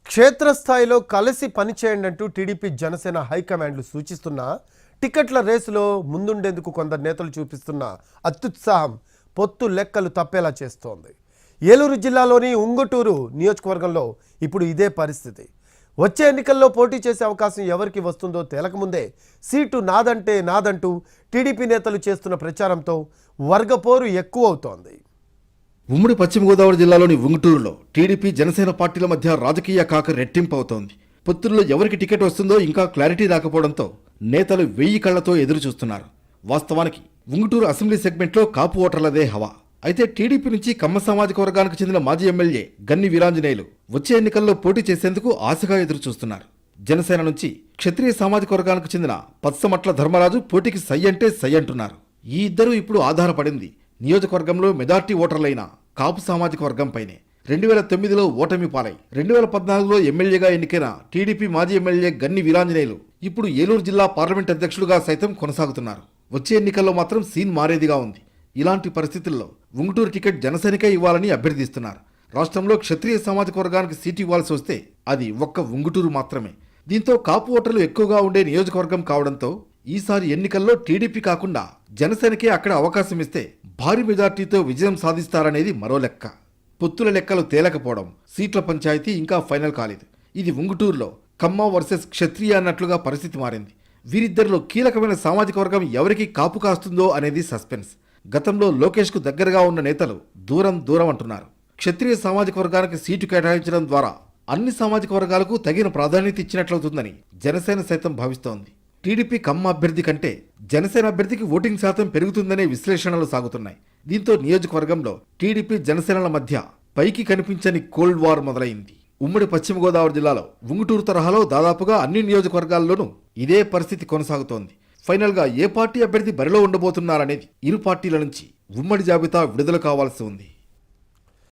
క్షేత్రస్థాయిలో కలిసి పనిచేయండి అంటూ టీడీపీ జనసేన హైకమాండ్లు సూచిస్తున్నా టికెట్ల రేసులో ముందుండేందుకు కొందరు నేతలు చూపిస్తున్న అత్యుత్సాహం పొత్తు లెక్కలు తప్పేలా చేస్తోంది. ఏలూరు జిల్లాలోని ఉంగుటూరు నియోజకవర్గంలో ఇప్పుడు ఇదే పరిస్థితి. వచ్చే ఎన్నికల్లో పోటీ చేసే అవకాశం ఎవరికి వస్తుందో తేలకముందే సీటు నాదంటే నాదంటూ టీడీపీ నేతలు చేస్తున్న ప్రచారంతో వర్గపోరు ఎక్కువవుతోంది. ఉమ్మడి పశ్చిమ గోదావరి జిల్లాలోని ఉంగుటూరులో టీడీపీ జనసేన పార్టీల మధ్య రాజకీయ కాక రెట్టింపు అవుతోంది. పొత్తుల్లో ఎవరికి టికెట్ వస్తుందో ఇంకా క్లారిటీ రాకపోవడంతో నేతలు 1000 కళ్లతో ఎదురు చూస్తున్నారు. వాస్తవానికి ఉంగుటూరు అసెంబ్లీ సెగ్మెంట్లో కాపు ఓటర్లదే హవా. అయితే టీడీపీ నుంచి కమ్మ సామాజిక వర్గానికి చెందిన మాజీ ఎమ్మెల్యే గన్ని వీరాంజనేయులు వచ్చే ఎన్నికల్లో పోటీ చేసేందుకు ఆశగా ఎదురు చూస్తున్నారు. జనసేన నుంచి క్షత్రియ సామాజిక వర్గానికి చెందిన పచ్చమట్ల ధర్మరాజు పోటీకి సై అంటే సై అంటున్నారు. ఈ ఇద్దరు ఇప్పుడు ఆధారపడింది నియోజకవర్గంలో మెజార్టీ ఓటర్లైన కాపు సామాజిక వర్గంపైనే. 2009లో ఓటమి పాలై 2014లో ఎమ్మెల్యేగా ఎన్నికైన టీడీపీ మాజీ ఎమ్మెల్యే గన్ని వీరాంజనేయులు ఇప్పుడు ఏలూరు జిల్లా పార్లమెంట్ అధ్యక్షులుగా సైతం కొనసాగుతున్నారు. వచ్చే ఎన్నికల్లో మాత్రం సీన్ మారేదిగా ఉంది. ఇలాంటి పరిస్థితుల్లో ఉంగుటూరు టికెట్ జనసేనకే ఇవ్వాలని అభ్యర్థిస్తున్నారు. రాష్ట్రంలో క్షత్రియ సామాజిక వర్గానికి సీటు ఇవ్వాల్సి వస్తే అది ఒక్క ఉంగుటూరు మాత్రమే. దీంతో కాపు ఓటర్లు ఎక్కువగా ఉండే నియోజకవర్గం కావడంతో ఈసారి ఎన్నికల్లో టీడీపీ కాకుండా జనసేనకే అక్కడ అవకాశం ఇస్తే భారీ మెజార్టీతో విజయం సాధిస్తారనేది మరో లెక్క. పొత్తుల లెక్కలు తేలకపోవడం, సీట్ల పంచాయతీ ఇంకా ఫైనల్ కాలేదు. ఇది ఉంగుటూరులో కమ్మ వర్సెస్ క్షత్రియ అన్నట్లుగా పరిస్థితి మారింది. వీరిద్దరిలో కీలకమైన సామాజిక వర్గం ఎవరికి కాపు కాస్తుందో అనేది సస్పెన్స్. గతంలో లోకేష్కు దగ్గరగా ఉన్న నేతలు దూరం అంటున్నారు. క్షత్రియ సామాజిక వర్గానికి సీటు కేటాయించడం ద్వారా అన్ని సామాజిక వర్గాలకు తగిన ప్రాధాన్యత ఇచ్చినట్లవుతుందని జనసేన సైతం భావిస్తోంది. టీడీపీ కమ్మ అభ్యర్థి కంటే జనసేన అభ్యర్థికి ఓటింగ్ శాతం పెరుగుతుందనే విశ్లేషణలు సాగుతున్నాయి. దీంతో నియోజకవర్గంలో టీడీపీ జనసేనల మధ్య పైకి కనిపించని కోల్డ్ వార్ మొదలైంది. ఉమ్మడి పశ్చిమ గోదావరి జిల్లాలో ఉంగుటూరు తరహాలో దాదాపుగా అన్ని నియోజకవర్గాల్లోనూ ఇదే పరిస్థితి కొనసాగుతోంది. ఫైనల్ గా ఏ పార్టీ అభ్యర్థి బరిలో ఉండబోతున్నారనేది ఇరు పార్టీల నుంచి ఉమ్మడి జాబితా విడుదల కావాల్సి ఉంది.